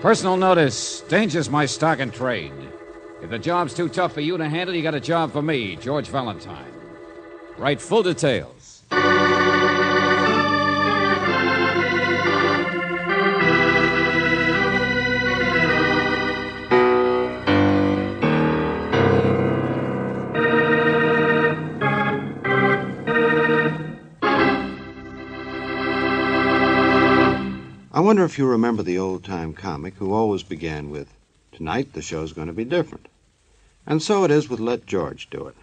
Personal notice. Danger's my stock and trade. If the job's too tough for you to handle, you got a job for me, George Valentine. Write full details. I wonder if you remember the old-time comic who always began with, "Tonight the show's going to be different." And so it is with Let George Do It.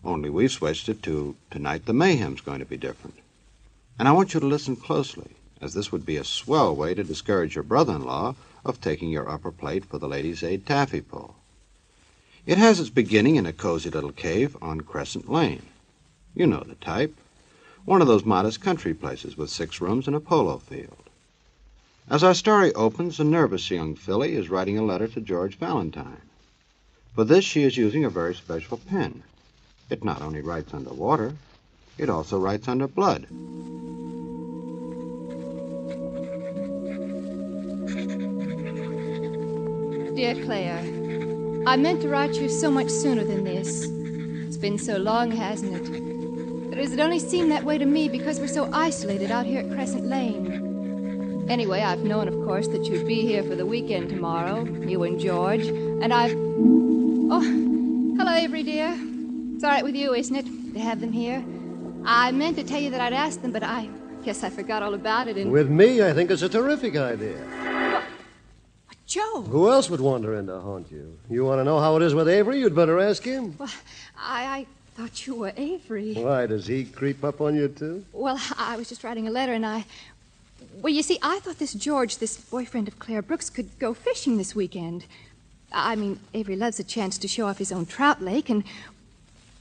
Only we switched it to, "Tonight the Mayhem's going to be different." And I want you to listen closely, as this would be a swell way to discourage your brother-in-law of taking your upper plate for the Ladies' Aid taffy pull. It has its beginning in a cozy little cave on Crescent Lane. You know the type. One of those modest country places with 6 rooms and a polo field. As our story opens, a nervous young filly is writing a letter to George Valentine. For this, she is using a very special pen. It not only writes under water, it also writes under blood. Dear Claire, I meant to write you so much sooner than this. It's been so long, hasn't it? But does it only seem that way to me because we're so isolated out here at Crescent Lane? Anyway, I've known, of course, that you'd be here for the weekend tomorrow, you and George, and I've... Oh, hello, Avery, dear. It's all right with you, isn't it, to have them here? I meant to tell you that I'd asked them, but I guess I forgot all about it, and... With me, I think it's a terrific idea. But Joe! Who else would wander in to haunt you? You want to know how it is with Avery? You'd better ask him. Well, I thought you were Avery. Why, does he creep up on you, too? Well, I was just writing a letter, and Well, you see, I thought this George, this boyfriend of Claire Brooks, could go fishing this weekend. I mean, Avery loves a chance to show off his own trout lake, and,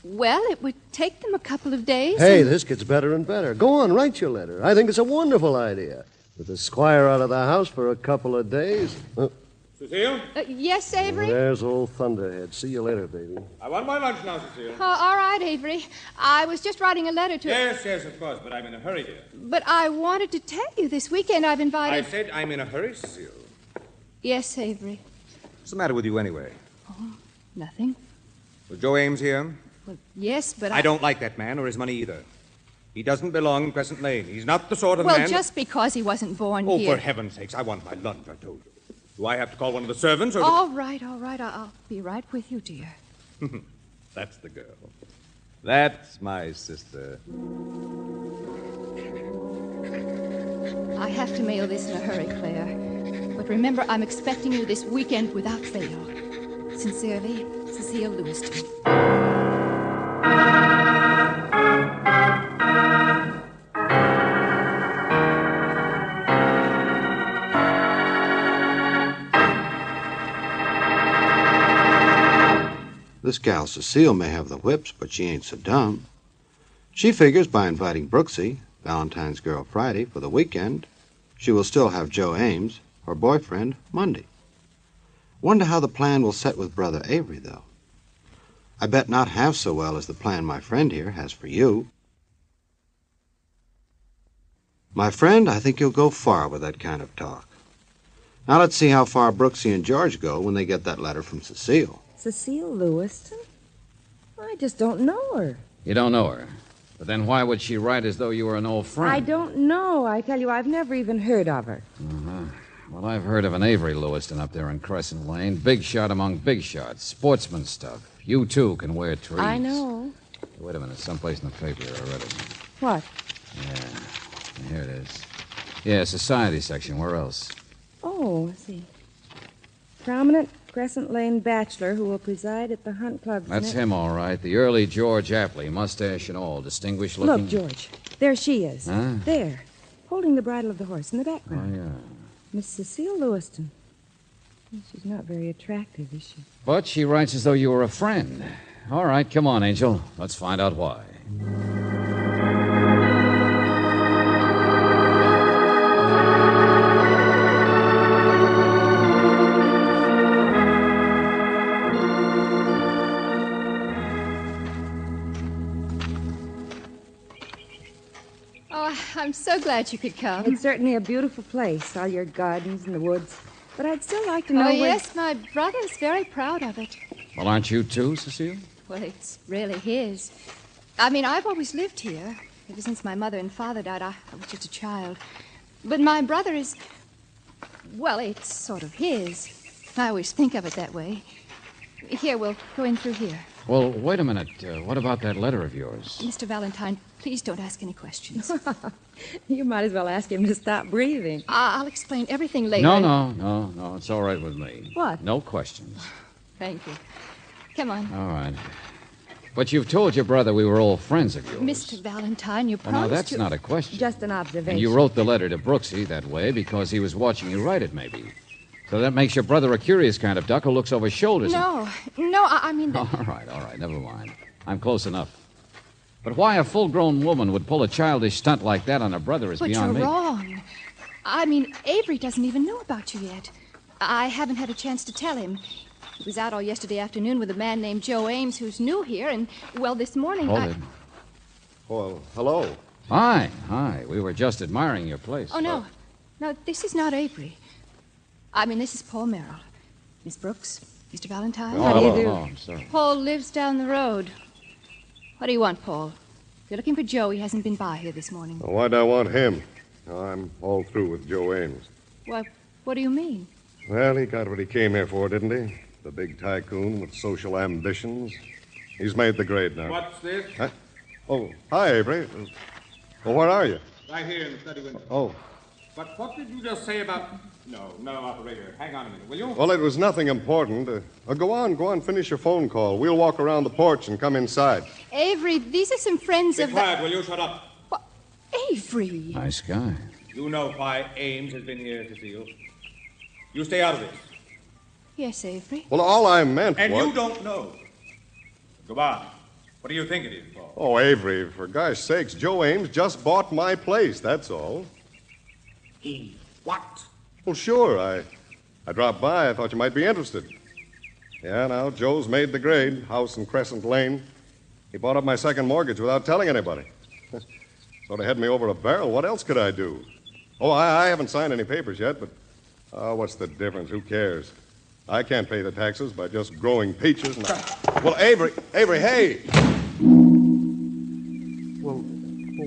well, it would take them a couple of days. Hey, this gets better and better. Go on, write your letter. I think it's a wonderful idea. With the squire out of the house for a couple of days. Cecile? Yes, Avery? There's old Thunderhead. See you later, baby. I want my lunch now, Cecile. All right, Avery. I was just writing a letter to... Yes, of course, but I'm in a hurry, dear. But I wanted to tell you this weekend I've invited... I said I'm in a hurry, Cecile. Yes, Avery. What's the matter with you anyway? Oh, nothing. Was Joe Ames here? Well, yes, but I don't like that man or his money either. He doesn't belong in Crescent Lane. He's not the sort of man... man... Well, just because he wasn't born here... here... Oh, for heaven's sakes, I want my lunch, I told you. Do I have to call one of the servants or... All right. I'll be right with you, dear. That's the girl. That's my sister. I have to mail this in a hurry, Claire. But remember, I'm expecting you this weekend without fail. Sincerely, Cecile Lewiston. This gal Cecile may have the whips, but she ain't so dumb. She figures by inviting Brooksy, Valentine's girl Friday, for the weekend, she will still have Joe Ames, her boyfriend, Monday. Wonder how the plan will set with Brother Avery, though. I bet not half so well as the plan my friend here has for you. My friend, I think you'll go far with that kind of talk. Now let's see how far Brooksy and George go when they get that letter from Cecile. Cecile Lewiston? I just don't know her. You don't know her. But then why would she write as though you were an old friend? I don't know. I tell you, I've never even heard of her. Uh-huh. Well, I've heard of an Avery Lewiston up there in Crescent Lane. Big shot among big shots. Sportsman stuff. You, too, can wear trees. I know. Wait a minute. Someplace in the paper here. I read it. What? Yeah. Here it is. Yeah, society section. Where else? Oh, let's see. Prominent Crescent Lane bachelor who will preside at the hunt club. That's him, all right. The early George Apley, mustache and all, distinguished looking. Look, George, there she is. Huh? There, holding the bridle of the horse in the background. Oh, yeah. Miss Cecile Lewiston. Well, she's not very attractive, is she? But she writes as though you were a friend. All right, come on, Angel. Let's find out why. I'm so glad you could come. It's certainly a beautiful place, all your gardens and the woods. But I'd still like to know Oh, where... yes, my brother's very proud of it. Well, aren't you too, Cecile? Well, it's really his. I mean, I've always lived here. Ever since my mother and father died, I was just a child. But my brother is... Well, it's sort of his. I always think of it that way. Here, we'll go in through here. Well, wait a minute. What about that letter of yours? Mr. Valentine, please don't ask any questions. You might as well ask him to stop breathing. I'll explain everything later. No. It's all right with me. What? No questions. Thank you. Come on. All right. But you've told your brother we were old friends of yours. Mr. Valentine, you Well, promised now, that's to... not a question. Just an observation. And you wrote the letter to Brooksy that way because he was watching you write it, maybe. So that makes your brother a curious kind of duck who looks over his shoulders. No, I mean... All right, never mind. I'm close enough. But why a full-grown woman would pull a childish stunt like that on her brother is But beyond you're me. wrong. I mean, Avery doesn't even know about you yet. I haven't had a chance to tell him. He was out all yesterday afternoon with a man named Joe Ames who's new here, and, well, this morning Hold it. Well, hello. Hi. We were just admiring your place. Oh, no. No, this is not Avery. I mean, this is Paul Merrill. Miss Brooks, Mr. Valentine. Oh, How do you do? I'm sorry. Paul lives down the road. What do you want, Paul? If you're looking for Joe, he hasn't been by here this morning. Well, why'd I want him? I'm all through with Joe Ames. Well, what do you mean? Well, he got what he came here for, didn't he? The big tycoon with social ambitions. He's made the grade now. What's this? Huh? Oh, hi, Avery. Well, where are you? Right here in the study window. Oh, But what did you just say about... No, operator. Hang on a minute, will you? well, it was nothing important. Go on, finish your phone call. We'll walk around the porch and come inside. Avery, these are some friends Be of... quiet, will you? Shut up. What? Avery! Nice guy. You know why Ames has been here, Cecile. You stay out of this. Yes, Avery. Well, all I meant And was... you don't know. Go on. What do you think it is, Paul? Oh, Avery, for gosh sakes, Joe Ames just bought my place, that's all. He what? Well, sure, I dropped by. I thought you might be interested. Yeah, now, Joe's made the grade, house in Crescent Lane. He bought up my second mortgage without telling anybody. Sort of had me over a barrel. What else could I do? Oh, I haven't signed any papers yet, but what's the difference? Who cares? I can't pay the taxes by just growing peaches. And Well, Avery, hey! Well,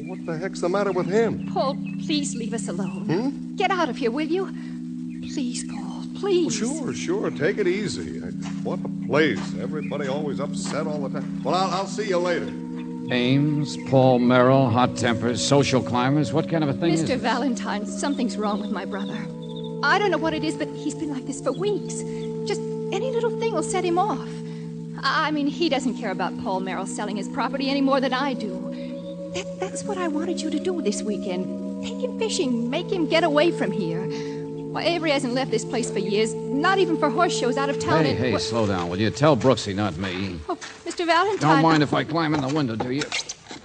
what the heck's the matter with him? Paul, please leave us alone. Get out of here, will you? Please, Paul, please. Well, sure. Take it easy. What a place. Everybody always upset all the time. Well, I'll see you later. Ames, Paul Merrill, hot tempers, social climbers. What kind of a thing is Mr. this? Valentine, something's wrong with my brother. I don't know what it is, but he's been like this for weeks. Just any little thing will set him off. I mean, he doesn't care about Paul Merrill selling his property any more than I do. That's what I wanted you to do this weekend. Take him fishing, make him get away from here. Why, Avery hasn't left this place for years, not even for horse shows out of town. Hey, slow down, will you? Tell Brooksy, not me. Oh, Mr. Valentine. Don't mind if I climb in the window, do you?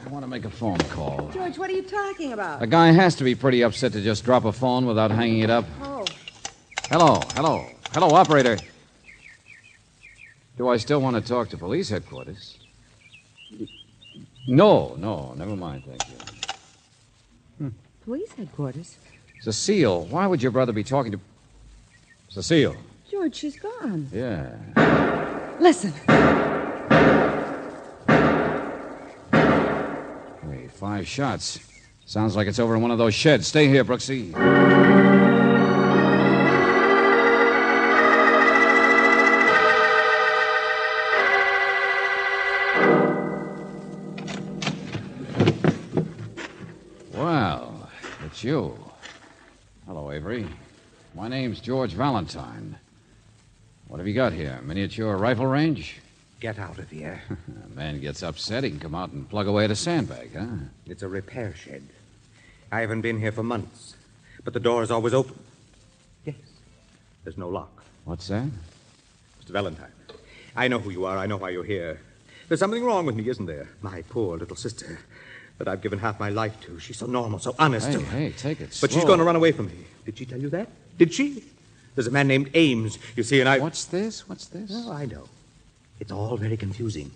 I want to make a phone call. George, what are you talking about? A guy has to be pretty upset to just drop a phone without hanging it up. Oh. Hello, operator. Do I still want to talk to police headquarters? No, never mind, thank you. Police headquarters? Cecile, why would your brother be talking to... Cecile. George, she's gone. Yeah. Listen. Hey, 5 shots. Sounds like it's over in one of those sheds. Stay here, Brooksy. Well, it's you. Hello, Avery. My name's George Valentine. What have you got here? Miniature rifle range? Get out of here. A man gets upset, he can come out and plug away at a sandbag, huh? It's a repair shed. I haven't been here for months, but the door is always open. Yes. There's no lock. What's that? Mr. Valentine, I know who you are. I know why you're here. There's something wrong with me, isn't there? My poor little sister that I've given half my life to. She's so normal, so honest. Hey, take it slow. But she's going to run away from me. Did she tell you that? Did she? There's a man named Ames, you see, and I... What's this? Oh, I know. It's all very confusing.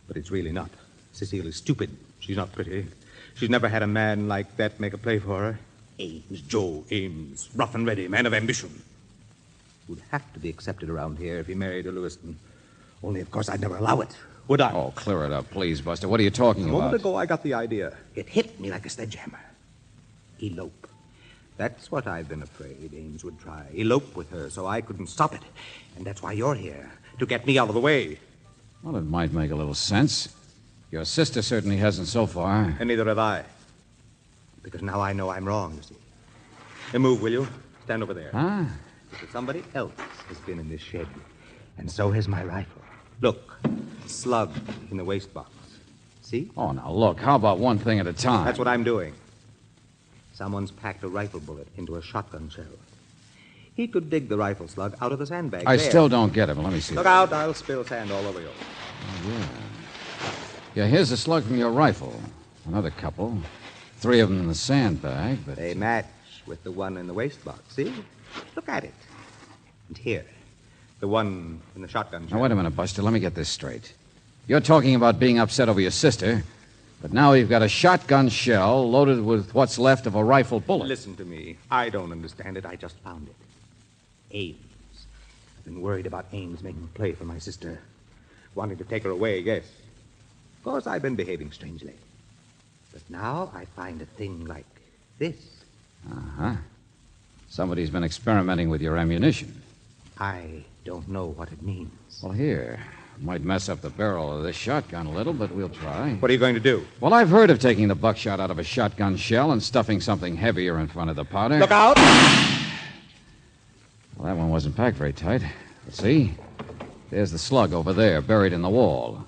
But it's really not. Cecile is stupid. She's not pretty. She's never had a man like that make a play for her. Ames, Joe Ames. Rough and ready, man of ambition. would have to be accepted around here if he married a Lewiston. Only, of course, I'd never allow it, would I? Oh, clear it up, please, Buster. What are you talking A about? moment ago, I got the idea. It hit me like a sledgehammer. Elope. That's what I've been afraid Ames would try. Elope with her so I couldn't stop it. And that's why you're here, to get me out of the way. Well, it might make a little sense. Your sister certainly hasn't so far. And neither have I. Because now I know I'm wrong, you see. Now move, will you? Stand over there. Huh? Because somebody else has been in this shed. And so has my rifle. Look, slug in the waste box. See? Oh, now look, how about one thing at a time? That's what I'm doing. Someone's packed a rifle bullet into a shotgun shell. He could dig the rifle slug out of the sandbag. I there. still don't get it, but let me see. Look out, I'll spill sand all over you. Yeah, here's a slug from your rifle. Another couple. 3 of them in the sandbag, but... They match with the one in the waste box, see? Look at it. And here, the one in the shotgun shell. Now, wait a minute, Buster. Let me get this straight. You're talking about being upset over your sister, but now you've got a shotgun shell loaded with what's left of a rifle bullet. Listen to me. I don't understand it. I just found it. Ames. I've been worried about Ames making a play for my sister. Wanting to take her away, yes. Of course, I've been behaving strangely. But now I find a thing like this. Uh-huh. Somebody's been experimenting with your ammunition. I don't know what it means. Well, here. Might mess up the barrel of this shotgun a little, but we'll try. What are you going to do? Well, I've heard of taking the buckshot out of a shotgun shell and stuffing something heavier in front of the powder. Look out! Well, that one wasn't packed very tight. See? There's the slug over there, buried in the wall.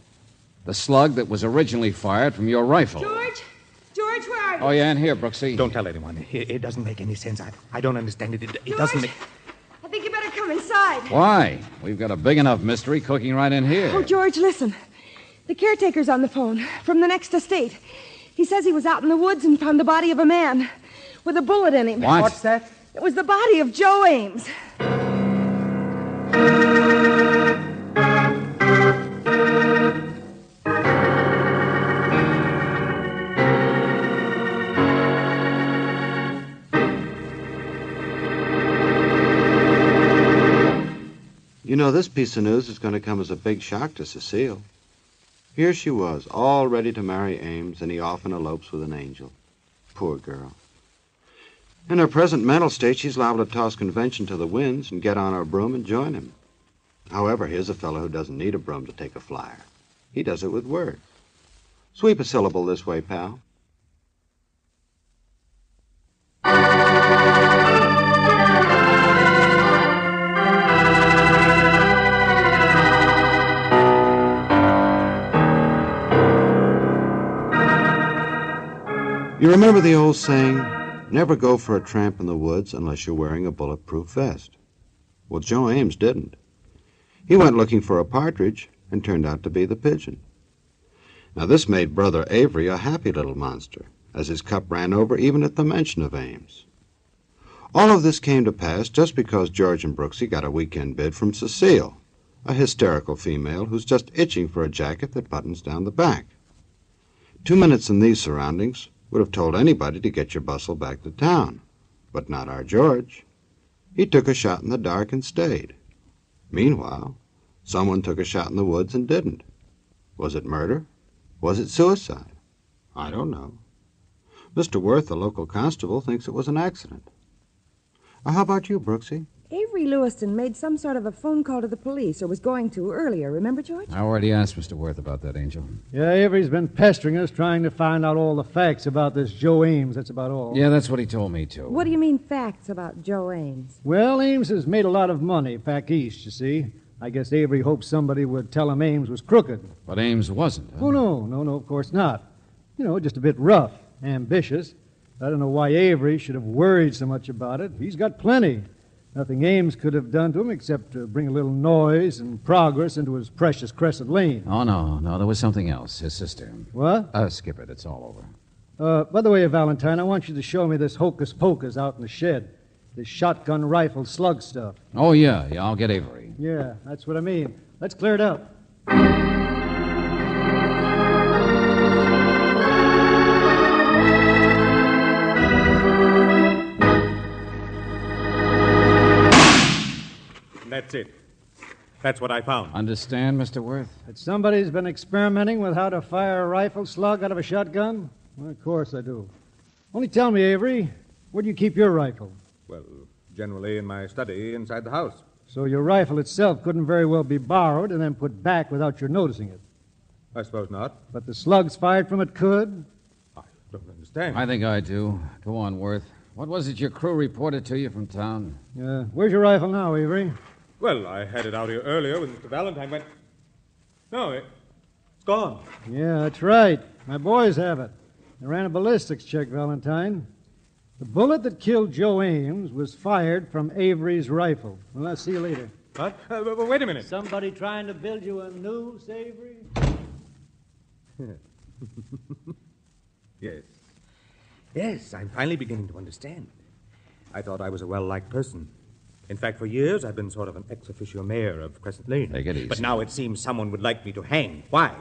The slug that was originally fired from your rifle. George, where are you? Oh, yeah, and here, Brooksy. Don't tell anyone. It doesn't make any sense. I don't understand it. It doesn't make... I think you better come inside. Why? We've got a big enough mystery cooking right in here. Oh, George, listen. The caretaker's on the phone from the next estate. He says he was out in the woods and found the body of a man with a bullet in him. What? What's that? It was the body of Joe Ames. You know, this piece of news is going to come as a big shock to Cecile. Here she was, all ready to marry Ames, and he often elopes with an angel. Poor girl. In her present mental state, she's liable to toss convention to the winds and get on her broom and join him. However, here's a fellow who doesn't need a broom to take a flyer. He does it with words. Sweep a syllable this way, pal. You remember the old saying, never go for a tramp in the woods unless you're wearing a bulletproof vest. Well, Joe Ames didn't. He went looking for a partridge and turned out to be the pigeon. Now, this made Brother Avery a happy little monster, as his cup ran over even at the mention of Ames. All of this came to pass just because George and Brooksy got a weekend bid from Cecile, a hysterical female who's just itching for a jacket that buttons down the back. 2 minutes in these surroundings would have told anybody to get your bustle back to town. But not our George. He took a shot in the dark and stayed. Meanwhile, someone took a shot in the woods and didn't. Was it murder? Was it suicide? I don't know. Mr. Worth, the local constable, thinks it was an accident. How about you, Brooksy? Avery Lewiston made some sort of a phone call to the police, or was going to earlier. Remember, George? I already asked Mr. Worth about that, Angel. Yeah, Avery's been pestering us, trying to find out all the facts about this Joe Ames. That's about all. Yeah, that's what he told me, too. What do you mean facts about Joe Ames? Well, Ames has made a lot of money back east, you see. I guess Avery hoped somebody would tell him Ames was crooked. But Ames wasn't, huh? Oh, no, of course not. You know, just a bit rough, ambitious. I don't know why Avery should have worried so much about it. He's got plenty. Nothing Ames could have done to him except to bring a little noise and progress into his precious Crescent Lane. Oh, no, there was something else. His sister. What? Skip it. It's all over. By the way, Valentine, I want you to show me this hocus-pocus out in the shed. This shotgun rifle slug stuff. Oh, yeah, I'll get Avery. Yeah, that's what I mean. Let's clear it up. that's it. That's what I found. Understand, Mr. Worth? That somebody's been experimenting with how to fire a rifle slug out of a shotgun? Well, of course I do. Only tell me, Avery, where do you keep your rifle? Well, generally in my study inside the house. So your rifle itself couldn't very well be borrowed and then put back without your noticing it. I suppose not. But the slugs fired from it could? I don't understand. I think I do. Go on, Worth. What was it your crew reported to you from town? Where's your rifle now, Avery? Well, I had it out here earlier when Mr. Valentine went... No, it's gone. Yeah, that's right. My boys have it. They ran a ballistics check, Valentine. The bullet that killed Joe Ames was fired from Avery's rifle. Well, I'll see you later. What? Wait a minute. Somebody trying to build you a noose, Avery? Yes. Yes, I'm finally beginning to understand. I thought I was a well-liked person. In fact, for years, I've been sort of an ex officio mayor of Crescent Lane. Take it easy. But now it seems someone would like me to hang. Why?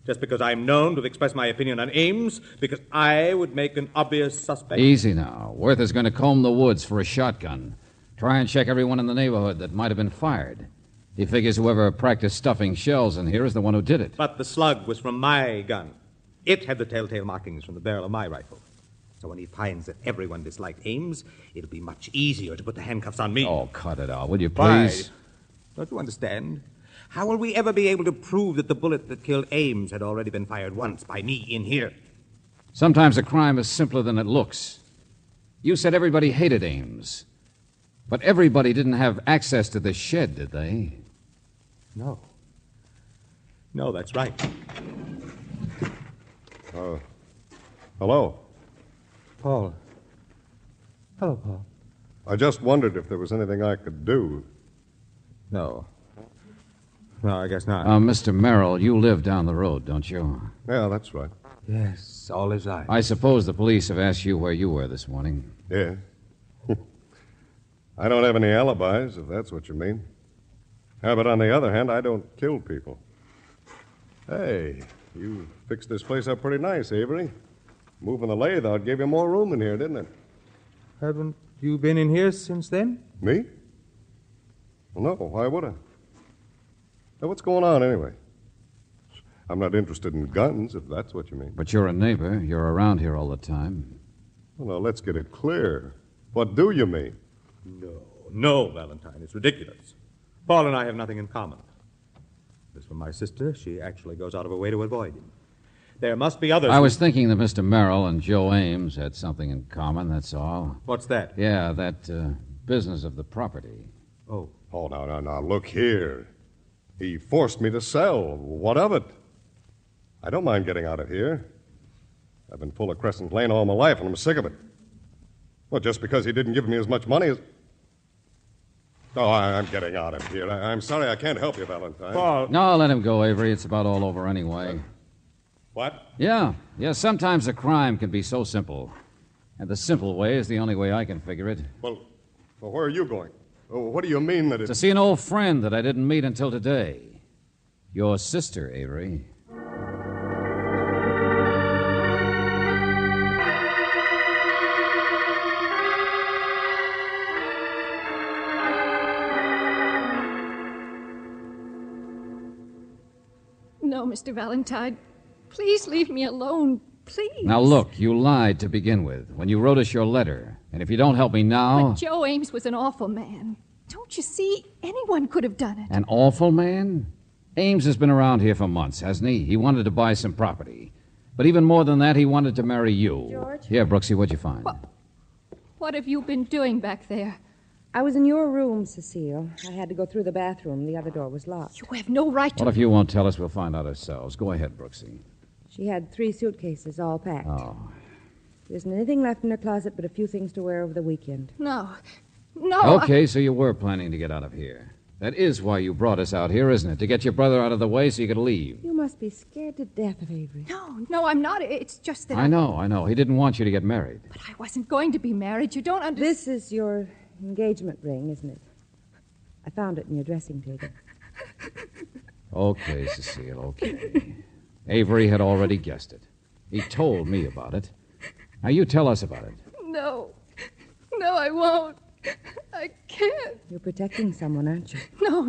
Just because I'm known to have expressed my opinion on Ames? Because I would make an obvious suspect? Easy now. Worth is going to comb the woods for a shotgun. Try and check everyone in the neighborhood that might have been fired. He figures whoever practiced stuffing shells in here is the one who did it. But the slug was from my gun. It had the telltale markings from the barrel of my rifle. So when he finds that everyone disliked Ames, it'll be much easier to put the handcuffs on me. Oh, cut it out, will you Why? please? Don't you understand? How will we ever be able to prove that the bullet that killed Ames had already been fired once by me in here? Sometimes a crime is simpler than it looks. You said everybody hated Ames. But everybody didn't have access to this shed, did they? No. No, that's right. Hello. Paul. Hello, Paul. I just wondered if there was anything I could do. No. No, I guess not. Mr. Merrill, you live down the road, don't you? Yeah, that's right. Yes, all is right. I suppose the police have asked you where you were this morning. Yeah. I don't have any alibis, if that's what you mean. Yeah, but on the other hand, I don't kill people. Hey, you fixed this place up pretty nice, Avery. Moving the lathe out gave you more room in here, didn't it? Haven't you been in here since then? Me? Well, no, why would I? Now, what's going on anyway? I'm not interested in guns, if that's what you mean. But you're a neighbor. You're around here all the time. Well, now, let's get it clear. What do you mean? No, Valentine. It's ridiculous. Paul and I have nothing in common. As for my sister, she actually goes out of her way to avoid him. There must be others. I was thinking that Mr. Merrill and Joe Ames had something in common, that's all. What's that? Yeah, that business of the property. Oh. Oh, now, look here. He forced me to sell. What of it? I don't mind getting out of here. I've been full of Crescent Lane all my life, and I'm sick of it. Well, just because he didn't give me as much money as... Oh, I'm getting out of here. I'm sorry I can't help you, Valentine. Paul. No, let him go, Avery. It's about all over anyway. What? Yeah, sometimes a crime can be so simple. And the simple way is the only way I can figure it. Well, where are you going? Oh, what do you mean that it's... To see an old friend that I didn't meet until today. Your sister, Avery. No, Mr. Valentine. Please leave me alone. Please. Now, look, you lied to begin with when you wrote us your letter. And if you don't help me now... But Joe Ames was an awful man. Don't you see? Anyone could have done it. An awful man? Ames has been around here for months, hasn't he? He wanted to buy some property. But even more than that, he wanted to marry you. George? Yeah, Brooksy, what'd you find? What have you been doing back there? I was in your room, Cecile. I had to go through the bathroom. The other door was locked. You have no right to... Well, if you won't tell us, we'll find out ourselves. Go ahead, Brooksy. She had 3 suitcases, all packed. Oh. There isn't anything left in her closet but a few things to wear over the weekend. No. Okay, so you were planning to get out of here. That is why you brought us out here, isn't it? To get your brother out of the way so you could leave. You must be scared to death of Avery. No, I'm not. It's just that I know. He didn't want you to get married. But I wasn't going to be married. You don't understand. This is your engagement ring, isn't it? I found it in your dressing table. Okay, Cecile, okay. Avery had already guessed it. He told me about it. Now, you tell us about it. No, I won't. I I can't. You're protecting someone, aren't you?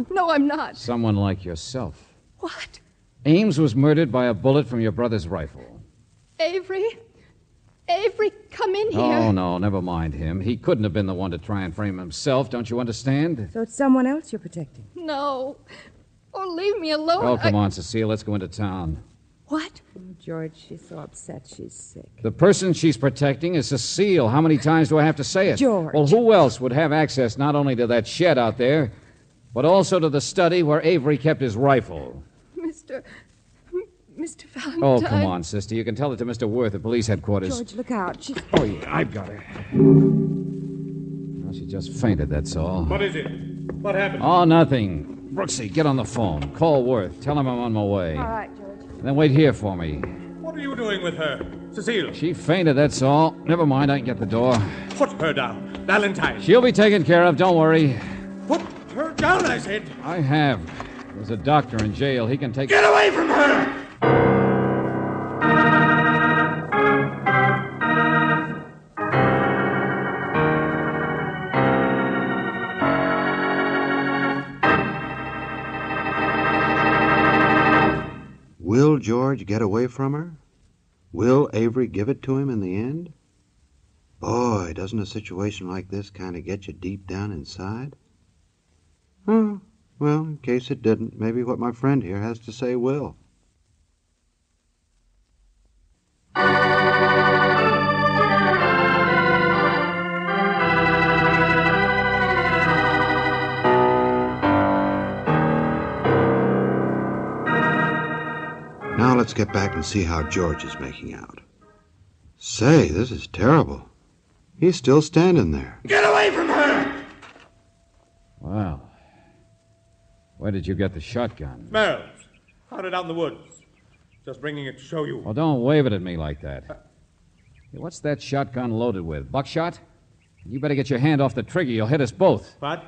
No, I'm not. Someone like yourself. What? Ames was murdered by a bullet from your brother's rifle. Avery? Avery, come in here. Oh, no, never mind him. He couldn't have been the one to try and frame himself, don't you understand? So it's someone else you're protecting. No. Oh, leave me alone. Oh, come on, Cecile. Let's go into town. What? Oh, George, she's so upset she's sick. The person she's protecting is Cecile. How many times do I have to say it? George. Well, who else would have access not only to that shed out there, but also to the study where Avery kept his rifle? Mr. Valentine. Oh, come on, sister. You can tell it to Mr. Worth at police headquarters. George, look out. She's... Oh, yeah, I've got her. Well, she just fainted, that's all. What is it? What happened? Oh, nothing. Brooksy, get on the phone. Call Worth. Tell him I'm on my way. All right, George. Then wait here for me. What are you doing with her? Cecile. She fainted, that's all. Never mind, I can get the door. Put her down. Valentine. She'll be taken care of, don't worry. Put her down, I said. I have. There's a doctor in jail. He can take... Get away from her! Will George get away from her? Will Avery give it to him in the end? Boy, doesn't a situation like this kind of get you deep down inside? Well, in case it didn't, maybe what my friend here has to say will. Now let's get back and see how George is making out. Say, this is terrible. He's still standing there. Get away from her! Well, where did you get the shotgun? Smells. Found it out in the woods. Just bringing it to show you. Well, don't wave it at me like that. Hey, what's that shotgun loaded with? Buckshot? You better get your hand off the trigger. You'll hit us both. What?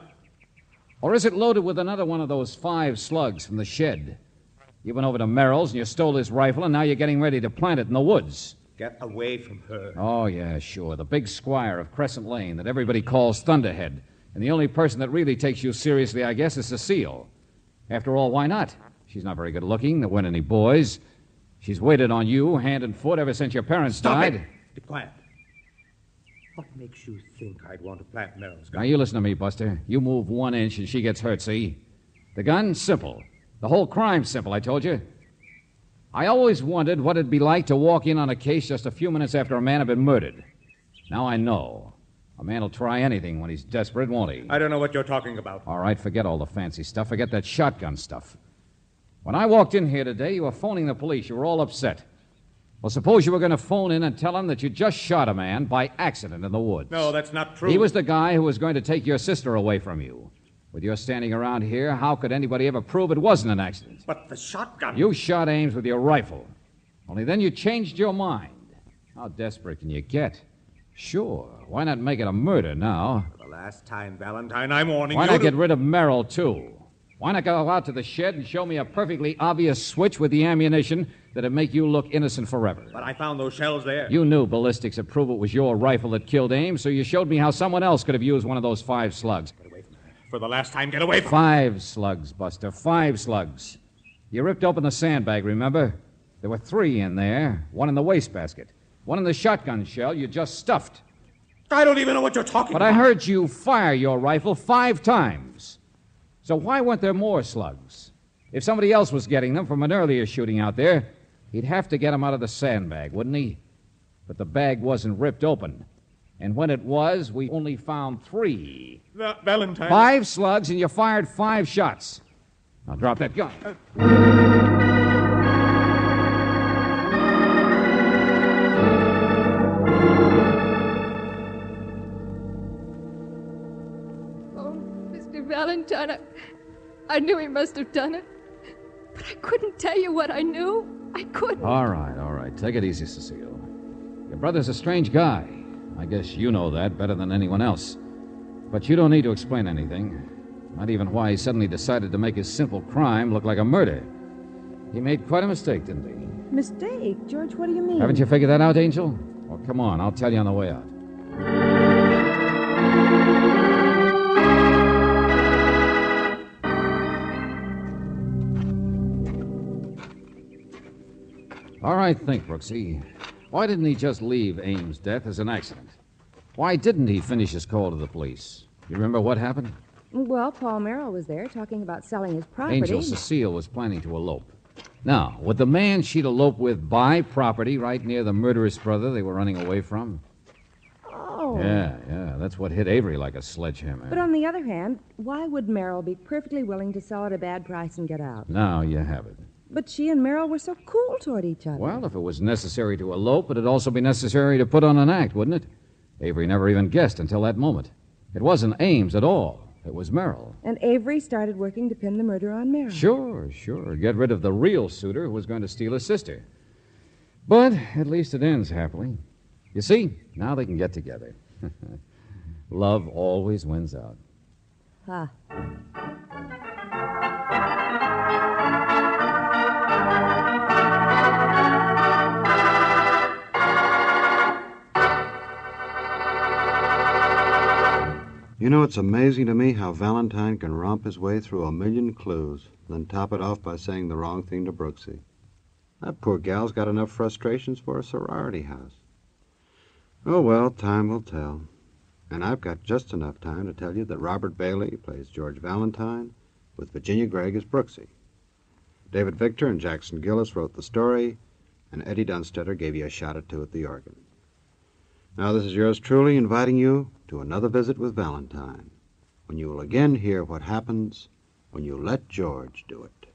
Or is it loaded with another one of those 5 slugs from the shed? You went over to Merrill's and you stole his rifle, and now you're getting ready to plant it in the woods. Get away from her. Oh, yeah, sure. The big squire of Crescent Lane that everybody calls Thunderhead. And the only person that really takes you seriously, I guess, is Cecile. After all, why not? She's not very good looking. There weren't any boys. She's waited on you, hand and foot, ever since your parents died. Stop it. Be quiet. What makes you think I'd want to plant Merrill's Now, gun? you listen to me, Buster. You move 1 inch and she gets hurt, see? The gun, simple. The whole crime's simple, I told you. I always wondered what it'd be like to walk in on a case just a few minutes after a man had been murdered. Now I know. A man will try anything when he's desperate, won't he? I don't know what you're talking about. All right, forget all the fancy stuff. Forget that shotgun stuff. When I walked in here today, you were phoning the police. You were all upset. Well, suppose you were going to phone in and tell them that you just shot a man by accident in the woods. No, that's not true. He was the guy who was going to take your sister away from you. With your standing around here, how could anybody ever prove it wasn't an accident? But the shotgun... You shot Ames with your rifle. Only then you changed your mind. How desperate can you get? Sure, why not make it a murder now? For the last time, Valentine, I'm warning Why you not to- get rid of Merrill, too? Why not go out to the shed and show me a perfectly obvious switch with the ammunition that'd make you look innocent forever? But I found those shells there. You knew ballistics would prove it was your rifle that killed Ames, so you showed me how someone else could have used one of those 5 slugs. Get away from her. For the last time, get away from her. 5 slugs, Buster, 5 slugs. You ripped open the sandbag, remember? There were 3 in there. 1 in the wastebasket. 1 in the shotgun shell you just stuffed. I don't even know what you're talking But about. I heard you fire your rifle 5 times. So why weren't there more slugs? If somebody else was getting them from an earlier shooting out there, he'd have to get them out of the sandbag, wouldn't he? But the bag wasn't ripped open. And when it was, we only found 3. Valentine... 5 slugs, and you fired 5 shots. Now drop that gun. Oh, Mr. Valentine, I knew he must have done it. But I couldn't tell you what I knew. I couldn't. All right. Take it easy, Cecile. Your brother's a strange guy. I guess you know that better than anyone else. But you don't need to explain anything. Not even why he suddenly decided to make his simple crime look like a murder. He made quite a mistake, didn't he? Mistake? George, what do you mean? Haven't you figured that out, Angel? Well, come on. I'll tell you on the way out. All right, think, Brooksy. Why didn't he just leave Ames' death as an accident? Why didn't he finish his call to the police? You remember what happened? Well, Paul Merrill was there talking about selling his property. Angel Cecile was planning to elope. Now, would the man she'd elope with buy property right near the murderous brother they were running away from? Oh. Yeah, that's what hit Avery like a sledgehammer. But on the other hand, why would Merrill be perfectly willing to sell at a bad price and get out? Now you have it. But she and Merrill were so cool toward each other. Well, if it was necessary to elope, it'd also be necessary to put on an act, wouldn't it? Avery never even guessed until that moment. It wasn't Ames at all. It was Merrill. And Avery started working to pin the murder on Merrill. Sure. Get rid of the real suitor who was going to steal his sister. But at least it ends happily. You see, now they can get together. Love always wins out. Huh. You know, it's amazing to me how Valentine can romp his way through a million clues, then top it off by saying the wrong thing to Brooksy. That poor gal's got enough frustrations for a sorority house. Oh, well, time will tell. And I've got just enough time to tell you that Robert Bailey plays George Valentine with Virginia Gregg as Brooksy. David Victor and Jackson Gillis wrote the story, and Eddie Dunstetter gave you a shot or two at the organ. Now, this is yours truly inviting you to another visit with Valentine, when you will again hear what happens when you let George do it.